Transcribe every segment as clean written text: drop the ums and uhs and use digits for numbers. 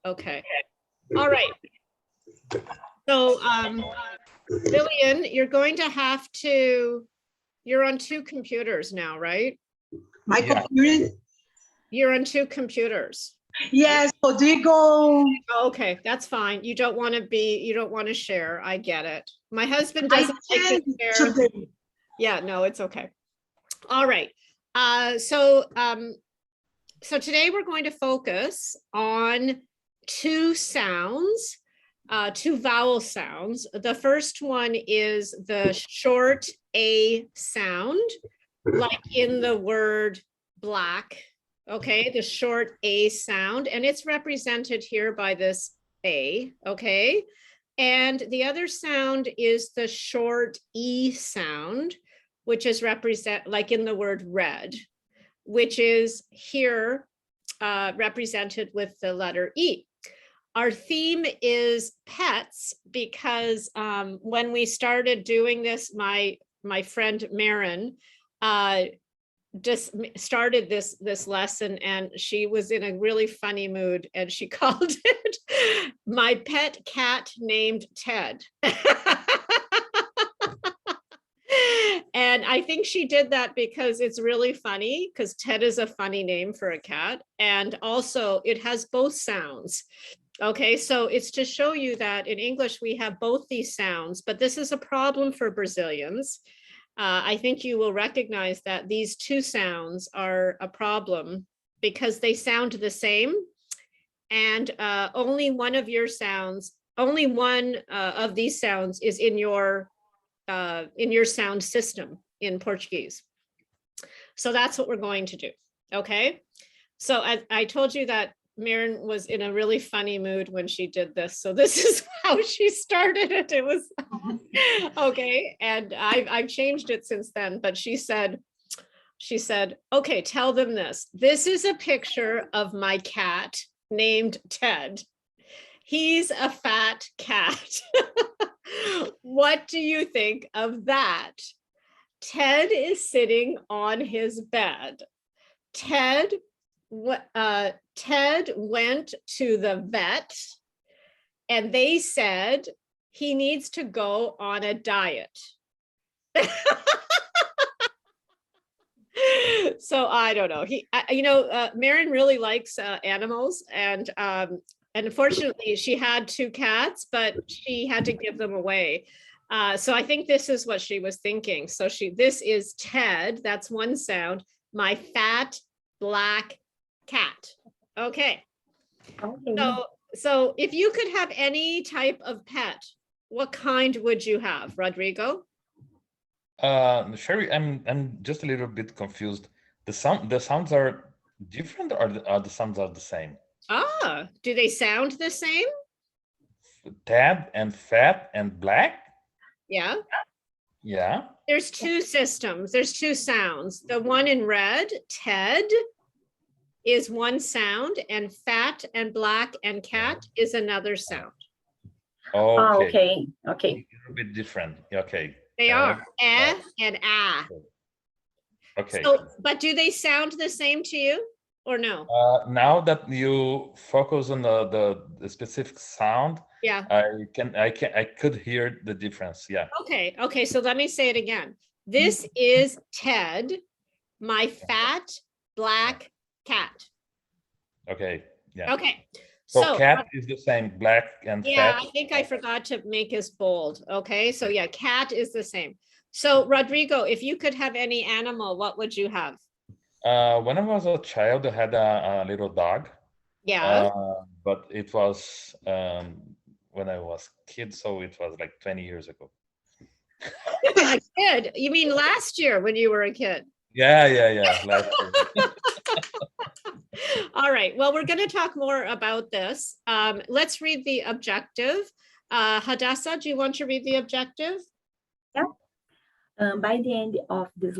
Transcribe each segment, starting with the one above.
Okay. All right. So, Lillian, you're going to have to, you're on two computers now, right? My Yeah. computer. You're on two computers. Yes, Rodrigo. Okay, that's fine. You don't want to share. I get it. My husband I doesn't like to can share. today. Yeah, no, it's okay. All right. So today we're going to focus on two sounds, two vowel sounds. The first one is the short A sound, like in the word black. Okay, the short A sound, and it's represented here by this A, okay? And the other sound is the short E sound, which is like in the word red, which is here represented with the letter E. Our theme is pets because when we started doing this, my friend Marin just started this lesson, and she was in a really funny mood, and she called it "My Pet Cat Named Ted." And I think she did that because it's really funny, because Ted is a funny name for a cat, and also it has both sounds. Okay, so it's to show you that in English we have both these sounds, but this is a problem for Brazilians. I think you will recognize that these two sounds are a problem because they sound the same, and only one of your sounds, only one of these sounds is in your sound system in Portuguese. So that's what we're going to do. Okay, so I told you that Marin was in a really funny mood when she did this. So this is how she started it. It was okay. And I've changed it since then, but she said, okay, tell them this. This is a picture of my cat named Ted. He's a fat cat. What do you think of that? Ted is sitting on his bed. Ted went to the vet, and they said he needs to go on a diet. So I don't know. Marin really likes animals, and unfortunately she had two cats, but she had to give them away. So I think this is what she was thinking. So this is Ted. That's one sound. My fat black cat. Okay. So if you could have any type of pet, what kind would you have, Rodrigo? Sherry, I'm just a little bit confused. The sounds are different, or the sounds are the same? Do they sound the same? Ted and fat and black? Yeah. Yeah. There's two systems. There's two sounds. The one in red, Ted, is one sound, and fat and black and cat is another sound. Okay. Okay. A bit different. Okay. They are and ah. Okay. So, but do they sound the same to you or no? Now that you focus on the specific sound, Yeah. I could hear the difference. Yeah. Okay. So let me say it again. This is Ted, my fat black cat. Okay. Yeah. Okay. So cat is the same, black and fat. Yeah, I think I forgot to make us bold. Okay, so yeah, cat is the same. So Rodrigo, if you could have any animal, what would you have? When I was a child, I had a little dog. Yeah. But it was when I was a kid, so it was like 20 years ago. A kid? You mean last year when you were a kid? Yeah. Last year. All right. Well, we're going to talk more about this. Let's read the objective. Hadassah, do you want to read the objective? Yeah. By the end of this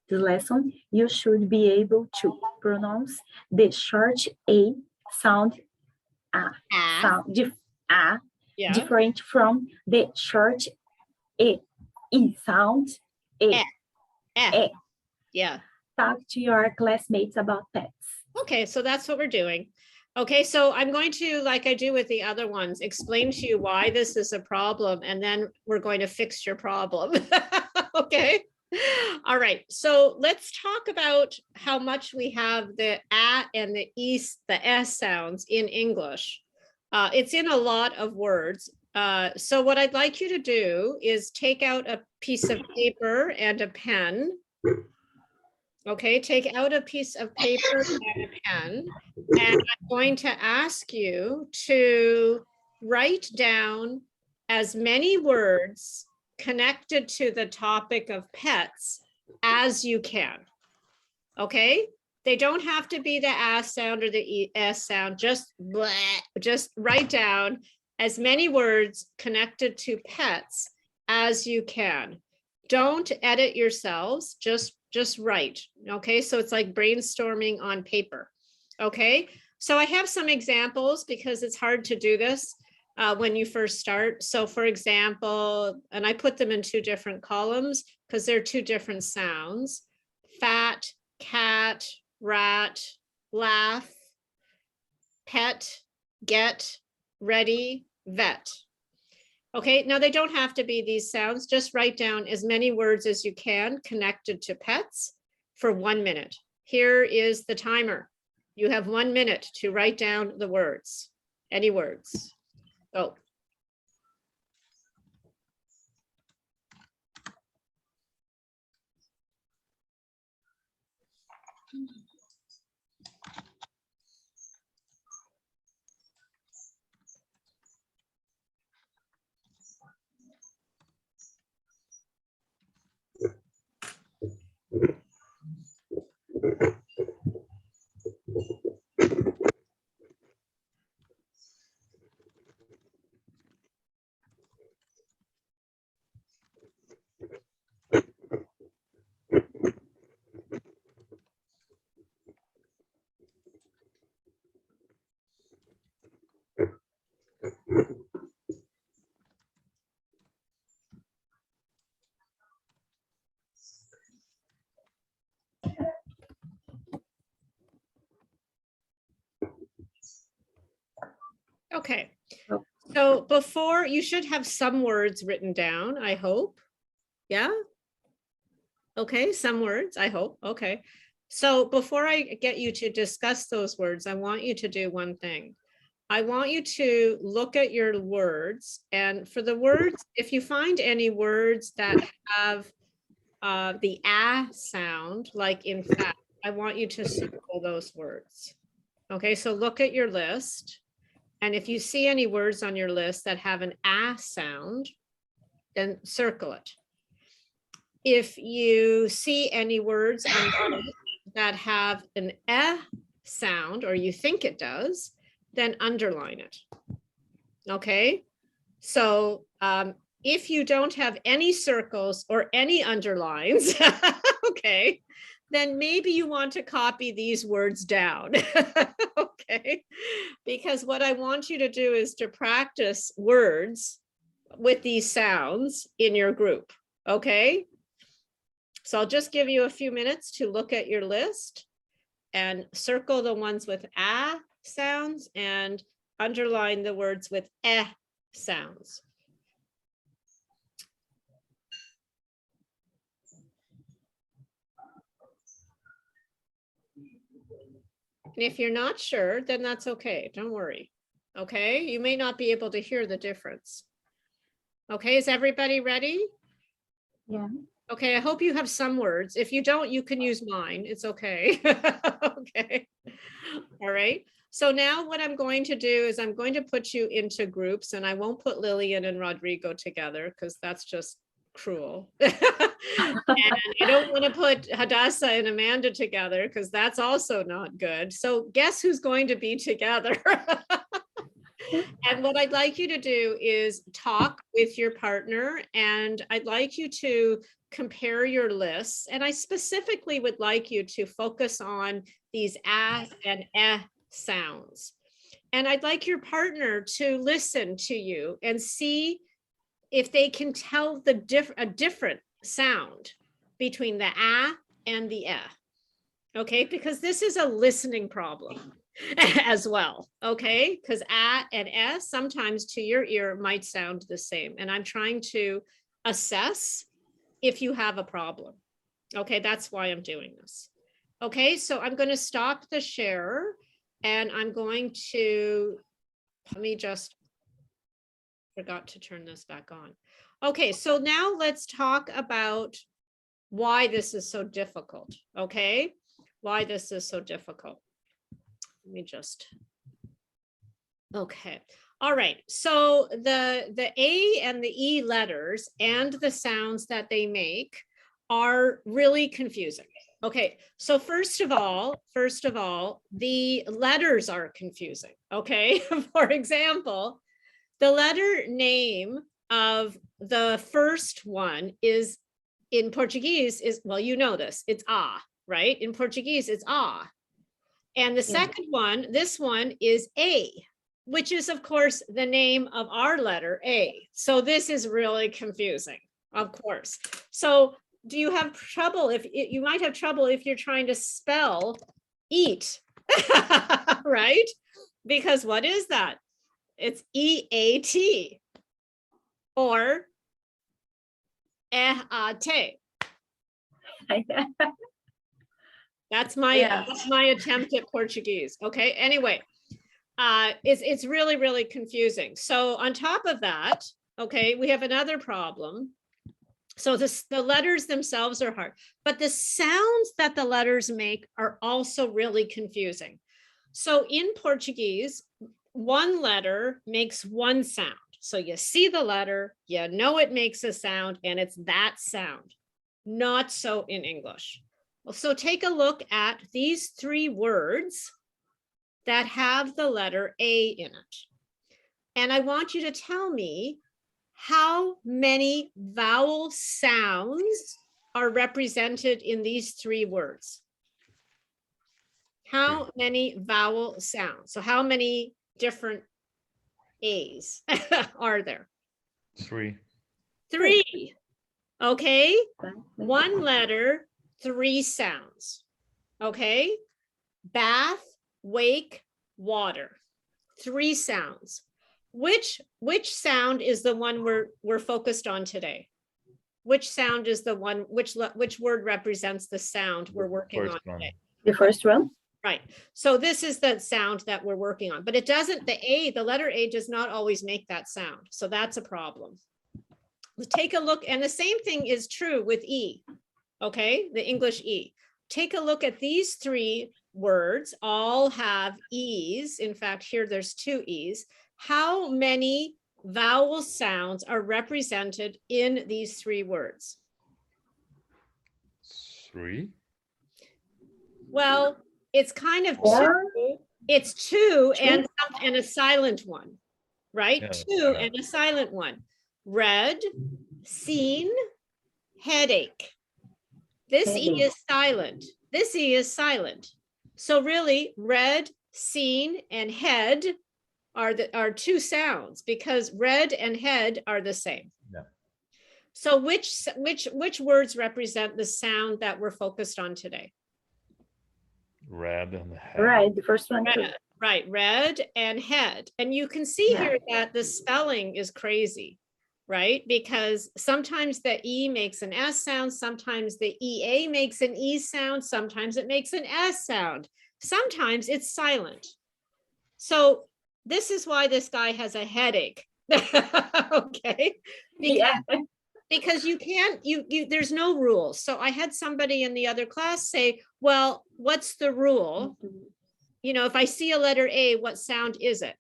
lesson, you should be able to pronounce the short A sound different from the short E sound E. Yeah. Talk to your classmates about pets. Okay, so that's what we're doing. Okay, so I'm going to, like I do with the other ones, explain to you why this is a problem, and then we're going to fix your problem. Okay. All right, so let's talk about how much we have the A and the E, the S sounds in English. It's in a lot of words. So what I'd like you to do is take out a piece of paper and a pen. Okay, take out a piece of paper and a pen, and I'm going to ask you to write down as many words connected to the topic of pets as you can. Okay, they don't have to be the S sound or the S sound, just bleh, just write down as many words connected to pets as you can. Don't edit yourselves, just write. Okay, so it's like brainstorming on paper. Okay, so I have some examples because it's hard to do this when you first start. So for example, and I put them in two different columns because they're two different sounds: fat, cat, rat, laugh, pet, get, ready, vet. Okay, now they don't have to be these sounds. Just write down as many words as you can connected to pets for 1 minute. Here is the timer. You have 1 minute to write down the words, any words. Go. Okay, so before, you should have some words written down, I hope. Yeah? Okay, some words, I hope. Okay. So before I get you to discuss those words, I want you to do one thing. I want you to look at your words, and for the words, if you find any words that have the ah sound, like in fact, I want you to circle those words. Okay, so look at your list. And if you see any words on your list that have an ah sound, then circle it. If you see any words on your list that have an eh sound, or you think it does, then underline it. Okay, so if you don't have any circles or any underlines, okay, then maybe you want to copy these words down. Okay, because what I want you to do is to practice words with these sounds in your group. Okay, so I'll just give you a few minutes to look at your list and circle the ones with ah sounds and underline the words with eh sounds. And if you're not sure, then that's okay. Don't worry. Okay, you may not be able to hear the difference. Okay, is everybody ready? Yeah. Okay, I hope you have some words. If you don't, you can use mine. It's okay. Okay. All right. So now what I'm going to do is I'm going to put you into groups, and I won't put Lillian and Rodrigo together because that's just cruel. And I don't want to put Hadassah and Amanda together because that's also not good. So guess who's going to be together? And what I'd like you to do is talk with your partner, and I'd like you to compare your lists. And I specifically would like you to focus on these ah and eh sounds. And I'd like your partner to listen to you and see if they can tell a different sound between the ah and the eh. Okay, because this is a listening problem as well. Okay, because a and s sometimes to your ear might sound the same. And I'm trying to assess if you have a problem. Okay, that's why I'm doing this. Okay, so I'm going to stop the share and I'm going to, let me just, forgot to turn this back on. Okay, so now let's talk about why this is so difficult. Okay, why this is so difficult. Let me just, okay. All right, so the A and the E letters and the sounds that they make are really confusing. Okay, so first of all, the letters are confusing. Okay, for example, the letter name of the first one is in Portuguese is, well, you know this, it's a, right? In Portuguese, it's a. And the second one, this one is A, which is of course the name of our letter A. So this is really confusing, of course. So do you have trouble if you might have trouble if you're trying to spell eat, right? Because what is that? It's E-A-T or E-A-T. That's my attempt at Portuguese. Okay, anyway, it's really, really confusing. So on top of that, okay, we have another problem. So the letters themselves are hard, but the sounds that the letters make are also really confusing. So in Portuguese, one letter makes one sound. So you see the letter, you know it makes a sound, and it's that sound. Not so in English. Well, so take a look at these three words that have the letter A in it. And I want you to tell me how many vowel sounds are represented in these three words. How many vowel sounds? So how many different A's are there? Three. Three. Okay. One letter, three sounds. Okay. Bath, wake, water. Three sounds. Which sound is the one we're focused on today? Which sound is the one, which word represents the sound we're working on today? The first one? Right. So this is the sound that we're working on, but it doesn't, the letter A does not always make that sound. So that's a problem. Let's take a look. And the same thing is true with E. Okay. The English E. Take a look at these three words, all have E's. In fact, here there's two E's. How many vowel sounds are represented in these three words? Three. Well, it's kind of two. It's two and a silent one, right? Yeah, Two and a silent one. Read, seen, headache. This E is silent. This E is silent. So really, read, seen, and head are two sounds because red and head are the same. Yeah. So which words represent the sound that we're focused on today? Red and head. Right, the first one too. Right, red and head. And you can see here that the spelling is crazy, right? Because sometimes the E makes an S sound, sometimes the EA makes an E sound, sometimes it makes an S sound, sometimes it's silent. So this is why this guy has a headache. Okay. Because you can't, there's no rules. So I had somebody in the other class say, well, what's the rule? You know, if I see a letter A, what sound is it?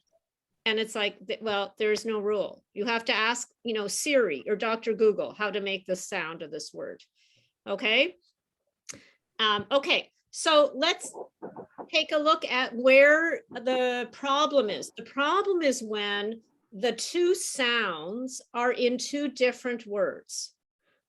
And it's like, well, there's no rule. You have to ask, you know, Siri or Dr. Google how to make the sound of this word. Okay. Okay. So let's take a look at where the problem is. The problem is when the two sounds are in two different words.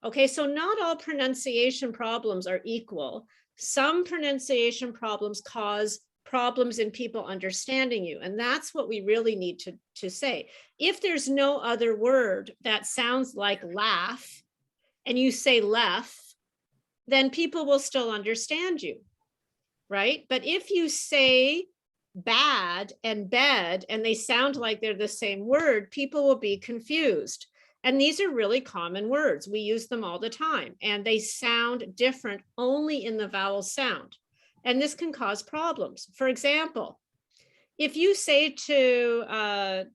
Okay, so not all pronunciation problems are equal. Some pronunciation problems cause problems in people understanding you. And that's what we really need to say. If there's no other word that sounds like laugh and you say left, then people will still understand you. right? But if you say bad and bed and they sound like they're the same word, people will be confused. And these are really common words. We use them all the time and they sound different only in the vowel sound. And this can cause problems. For example, if you say to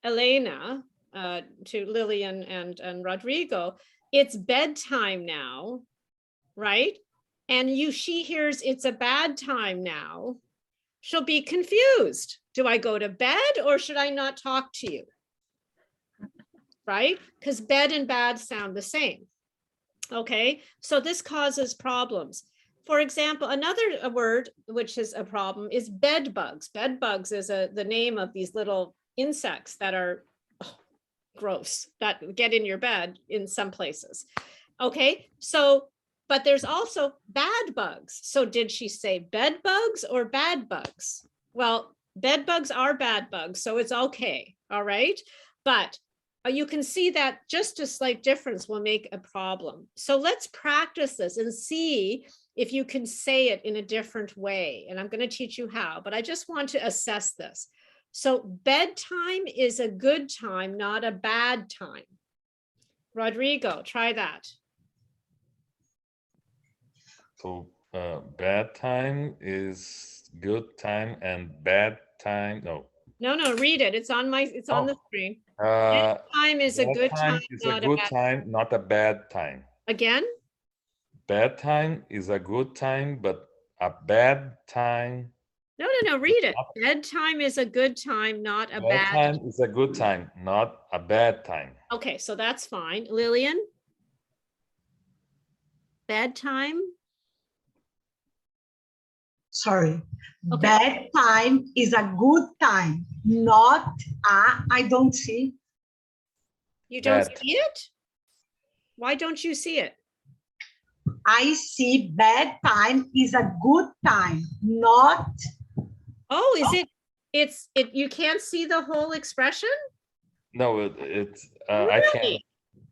Elena, to Lillian and Rodrigo, it's bedtime now, right? And she hears it's a bad time now, she'll be confused. Do I go to bed or should I not talk to you? Right? Because bed and bad sound the same. Okay, so this causes problems. For example, another word which is a problem is bed bugs. Bed bugs is the name of these little insects that are gross, that get in your bed in some places. Okay, so, but there's also bad bugs. So did she say bed bugs or bad bugs? Well, bed bugs are bad bugs, so it's okay, all right? But you can see that just a slight difference will make a problem. So let's practice this and see if you can say it in a different way. And I'm going to teach you how, but I just want to assess this. So bedtime is a good time, not a bad time. Rodrigo, try that. So bad time is good time and bad time, no. No, read it. It's on the screen. Bedtime is a Bad good time, is a not a good bad. time, not a bad time. Again? Bad time is a good time, but a bad time. No, read it. Bedtime is a good time, not a Bad bad. time is a good time, not a bad time. Okay, so that's fine. Lillian? Bedtime? Sorry. Okay. Bedtime is a good time, not I don't see. You don't Bad. see it? Why don't you see it? I see bedtime is a good time, not. Oh, is it, you can't see the whole expression? No, it's I can't.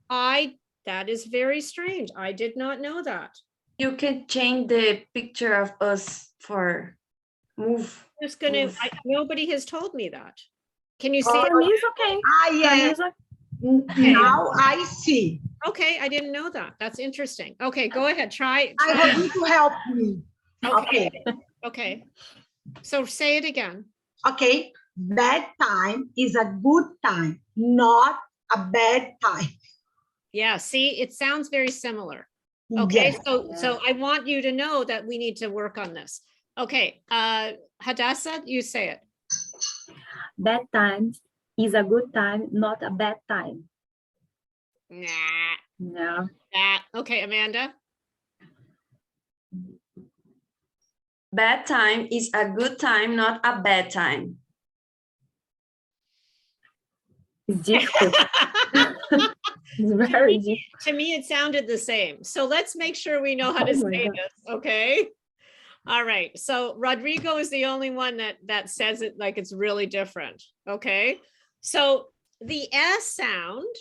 Really? That is very strange. I did not know that. You can change the picture of us for move. Just gonna, Move. nobody has told me that. Can you see Oh, it? For me, it's okay. For me, yeah. it's okay. Now I see. Okay, I didn't know that. That's interesting. Okay, go ahead, try. I want you to help me. Okay, Okay. okay. So say it again. Okay. Bedtime is a good time, not a bad time. Yeah, see, it sounds very similar. Okay, Yes. so I want you to know that we need to work on this. Okay, Hadassah, you say it. Bedtime is a good time, not a bad time. Nah, No. okay, Amanda. Bad time is a good time, not a bad time. It's difficult. It's very difficult. To me, it sounded the same. So let's make sure we know how to Oh my say God. this, okay? All right, so Rodrigo is the only one that says it like it's really different, okay? So the S sound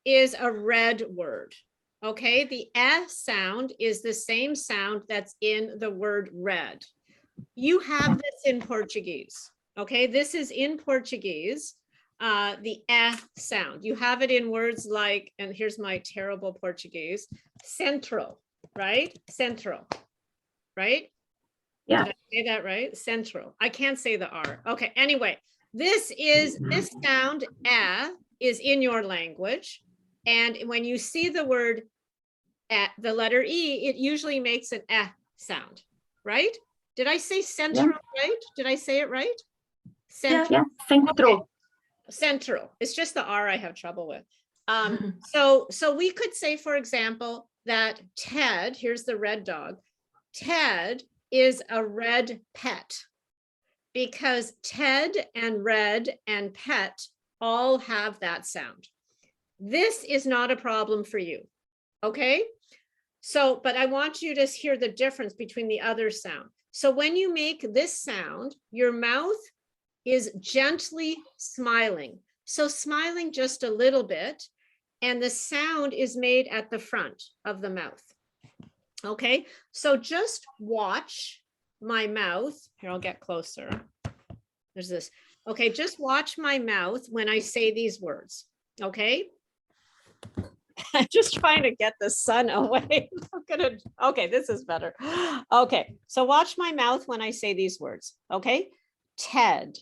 is a red word, okay? The S sound is the same sound that's in the word red. You have this in Portuguese, okay? This is in Portuguese, the sound. You have it in words like, and here's my terrible Portuguese, central, right? Central, right? Yeah. Did I say that right? Central. I can't say the R. Okay, anyway, this sound is in your language. And when you see the word the letter E, it usually makes an sound, right? Did I say central right? Did I say it right? Central. Yeah, centro. Okay. Central. It's just the R I have trouble with. So we could say, for example, that Ted, here's the red dog, Ted is a red pet because Ted and red and pet all have that sound. This is not a problem for you, okay? So, but I want you to hear the difference between the other sound. So when you make this sound, your mouth is gently smiling. So smiling just a little bit, and the sound is made at the front of the mouth. Okay, so just watch my mouth. Here, I'll get closer. There's this. Okay, just watch my mouth when I say these words. Okay. I'm just trying to get the sun away. Okay, this is better. Okay, so watch my mouth when I say these words. Okay. TED,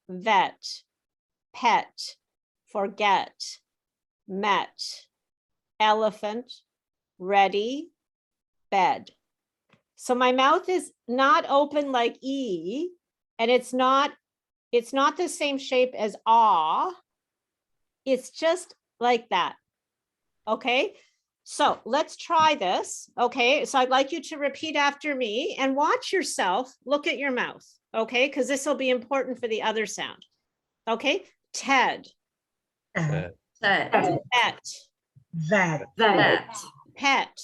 vet, pet, forget, met, elephant, ready, bed. So my mouth is not open like E, and it's not the same shape as ah. It's just like that. Okay, so let's try this. Okay, so I'd like you to repeat after me and watch yourself. Look at your mouth. Okay, because this will be important for the other sound. Okay, TED, Uh, Ted, pet, Vet, vet, pet,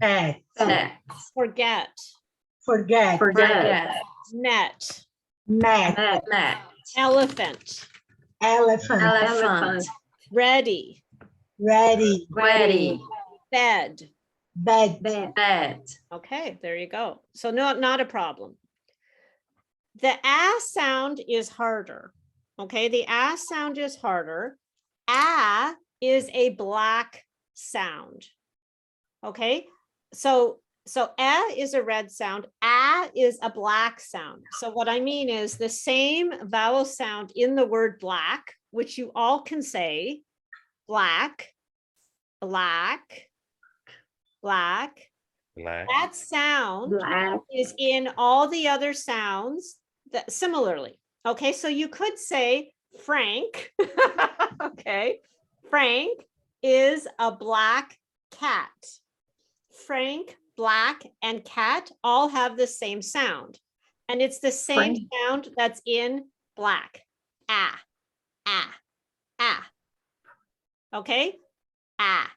pet, pet, forget, forget, forget, met, met, met, elephant, elephant, elephant, ready, ready, ready, bed. bed, bed, Okay, there you go. So not a problem. The ah sound is harder. Okay, the ah sound is harder. Ah is a black sound. Okay, so ah is a red sound. Ah is a black sound. So what I mean is the same vowel sound in the word black, which you all can say, black, black, black. black. That sound Black. is in all the other sounds that similarly. Okay, so you could say Frank. Okay, Frank is a black cat. Frank, black, and cat all have the same sound. And it's the same Frank. sound that's in black. Ah, ah, ah. Okay, ah.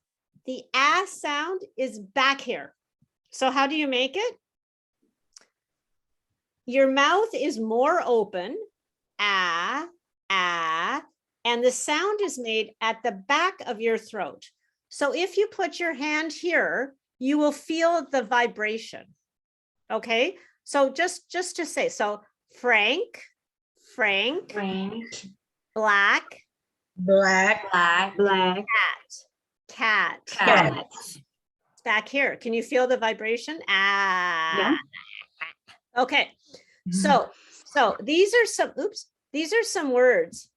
The ah sound is back here. So how do you make it? Your mouth is more open, ah, ah, and the sound is made at the back of your throat. So if you put your hand here, you will feel the vibration. Okay, so just to say, so Frank, Frank, black, black, black, Black. cat. cat, It's back here. Can you feel the vibration? Ah. Yeah. Okay. So these are some words.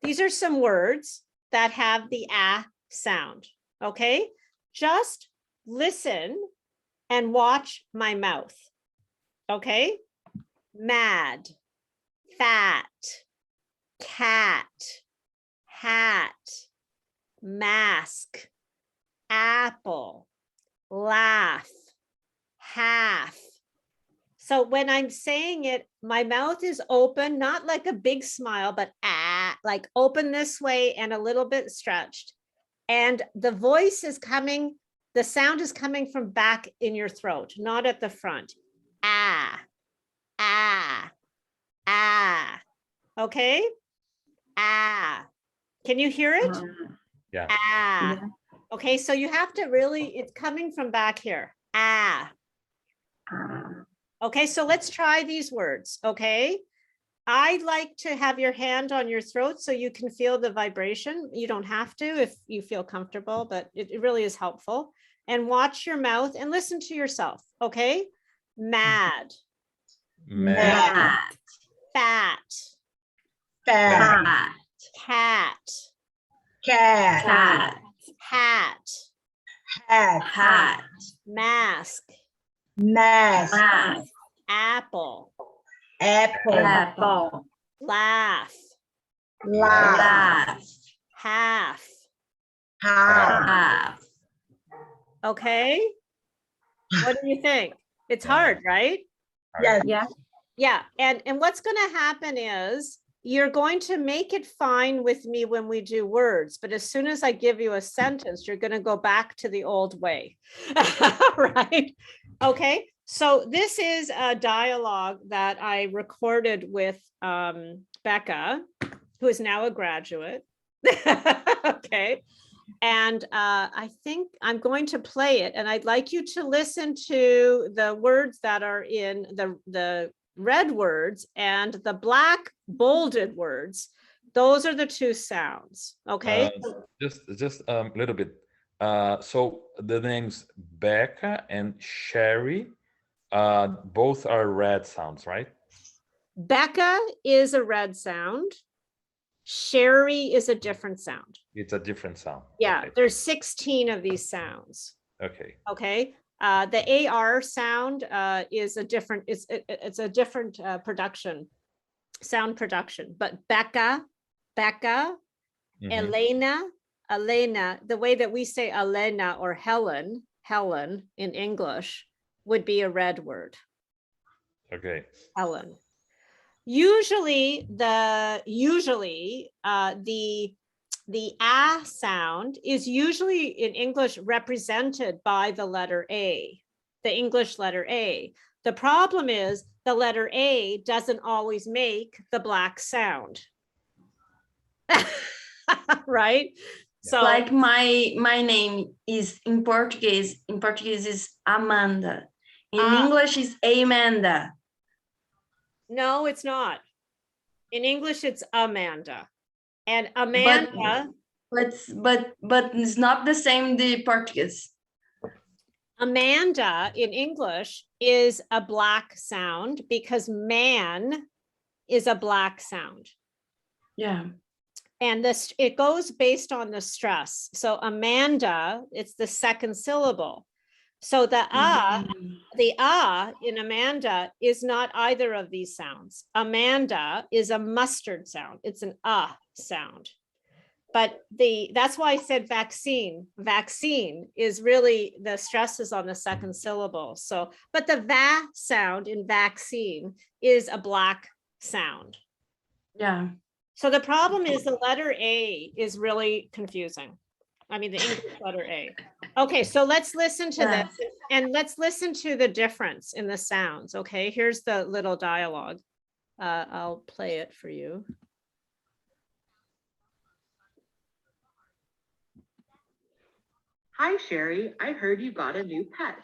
These are some words that have the ah sound. Okay. Just listen and watch my mouth. Okay. Mad, fat, cat, hat, mask, apple, laugh, half. So when I'm saying it, my mouth is open, not like a big smile, but ah, like open this way and a little bit stretched. And the voice is coming, the sound is coming from back in your throat, not at the front. Ah, ah, ah. Okay? Ah. Can you hear it? Yeah. Ah. Yeah. Okay, so you have to really, it's coming from back here. Ah. Okay, so let's try these words, okay? I'd like to have your hand on your throat so you can feel the vibration. You don't have to if you feel comfortable, but it really is helpful. And watch your mouth and listen to yourself, okay? Mad, Mad. cat, fat, fat, cat, cat, cat, hat, hat, hat, mask, mask, mask, apple, apple, apple, laugh, laugh, laugh, half, half, half, okay? What do you think? It's Yeah. hard, right? yes, Yeah. Yeah, and what's going to happen is you're going to make it fine with me when we do words, but as soon as I give you a sentence, you're going to go back to the old way, right? Okay, so this is a dialogue that I recorded with Becca, who is now a graduate. Okay, And I think I'm going to play it, and I'd like you to listen to the words that are in the red words and the black bolded words. Those are the two sounds, okay? Just a little bit. So the names Becca and Sherry, both are red sounds, right? Becca is a red sound. Sherry is a different sound. It's a different sound. Yeah, Okay. there's 16 of these sounds. Okay. Okay, the AR sound is a different, it's a different production, sound production, but Becca, Mhm. Elena, the way that we say Elena or Helen in English would be a red word, Okay. Helen. Usually the ah sound is usually in English represented by the letter A, the English letter A. The problem is the letter A doesn't always make the black sound. Right? So Like my name is in Portuguese. In Portuguese is Amanda. In English is Amanda. no, it's not. In English, it's Amanda. And Amanda, But it's not the same the Portuguese. Amanda in English is a black sound because man is a black sound. Yeah. And this, it goes based on the stress. So Amanda, it's the second syllable. So the in Amanda is not either of these sounds. Amanda is a mustard sound. It's an sound. But that's why I said vaccine. Vaccine is really, the stress is on the second syllable. So, but the va sound in vaccine is a black sound. Yeah. So the problem is the letter A is really confusing. I mean, the English letter A. Okay, so let's listen to this and let's listen to the difference in the sounds. Okay, here's the little dialogue. I'll play it for you. Hi, Sherry. I heard you got a new pet.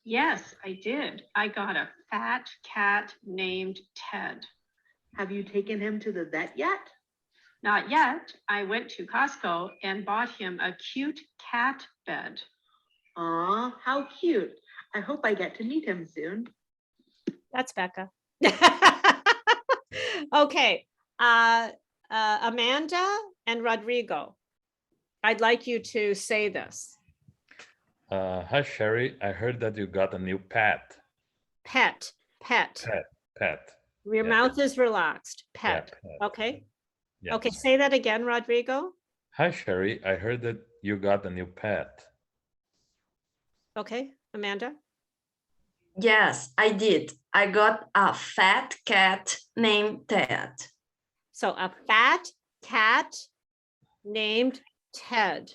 Yes, I did. I got a fat cat named Ted. Have you taken him to the vet yet? Not yet. I went to Costco and bought him a cute cat bed. Aw, how cute. I hope I get to meet him soon. That's Becca. Okay, Amanda and Rodrigo, I'd like you to say this. Hi, Sherry. I heard that you got a new pet. Pet. Your Yeah. mouth is relaxed. Pet. Yeah, pet. Okay. Yes. Okay, say that again, Rodrigo. Hi, Sherry. I heard that you got a new pet. Okay, Amanda. Yes, I did. I got a fat cat named Ted. So a fat cat named Ted.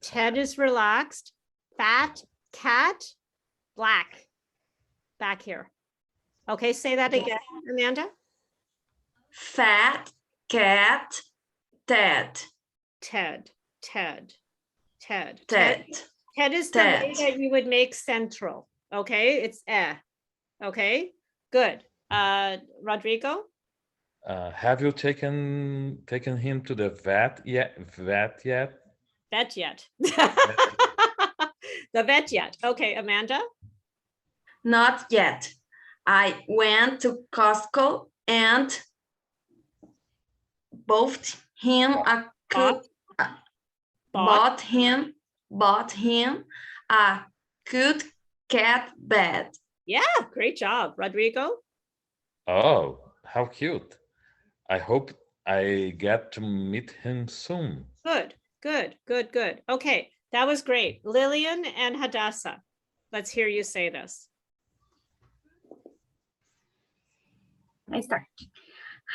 Ted is relaxed. Fat cat, black. Back here. Okay, say that again, Amanda. Fat cat Ted. Ted. Ted. Ted is the way Ted. that you would make central. Okay, it's Okay, good. Rodrigo. Have you taken him to the vet yet? Vet yet. The vet yet. Okay, Amanda. Not yet. I went to Costco and bought him a bought him a cute cat bed. Yeah, great job, Rodrigo. Oh, how cute. I hope I get to meet him soon. Good. Okay, that was great. Lillian and Hadassah, let's hear you say this. I start.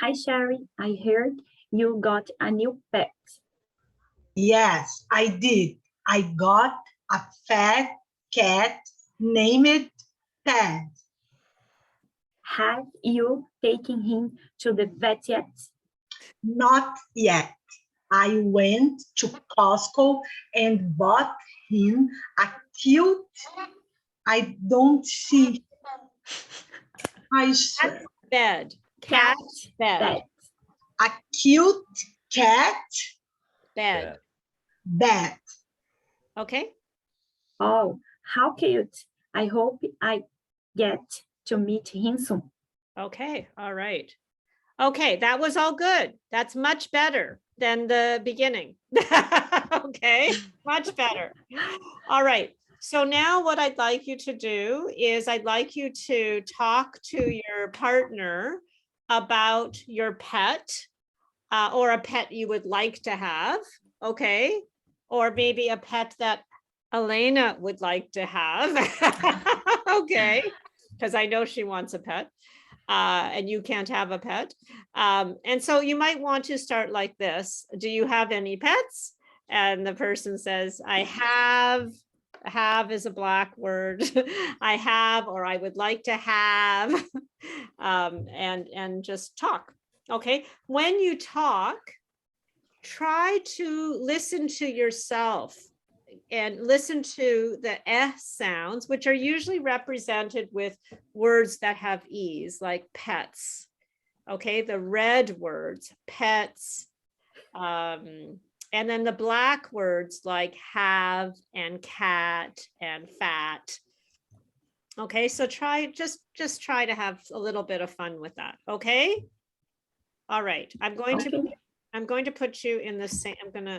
Hi, Sherry. I heard you got a new pet. Yes, I did. I got a fat cat named Ted. Have you taken him to the vet yet? Not yet. I went to Costco and bought him a cute, I don't see. I swear, Bed, cat, bed, Bed. a cute cat bed. bed. Okay, Oh, how cute. I hope I get to meet him soon. okay, all right. Okay, that was all good. That's much better than the beginning. Okay, much better. All right. So now what I'd like you to do is I'd like you to talk to your partner about your pet or a pet you would like to have, okay? Or maybe a pet that Elena would like to have, okay? Because I know she wants a pet and you can't have a pet. And so you might want to start like this. Do you have any pets? And the person says, I have. Have is a black word. I have, or I would like to have, and just talk. Okay. When you talk, try to listen to yourself and listen to the sounds, which are usually represented with words that have e's, like pets. Okay, the red words, pets. And then the black words like have and cat and fat. Okay, so just try to have a little bit of fun with that. Okay. All right, I'm going to put you in the same, I'm gonna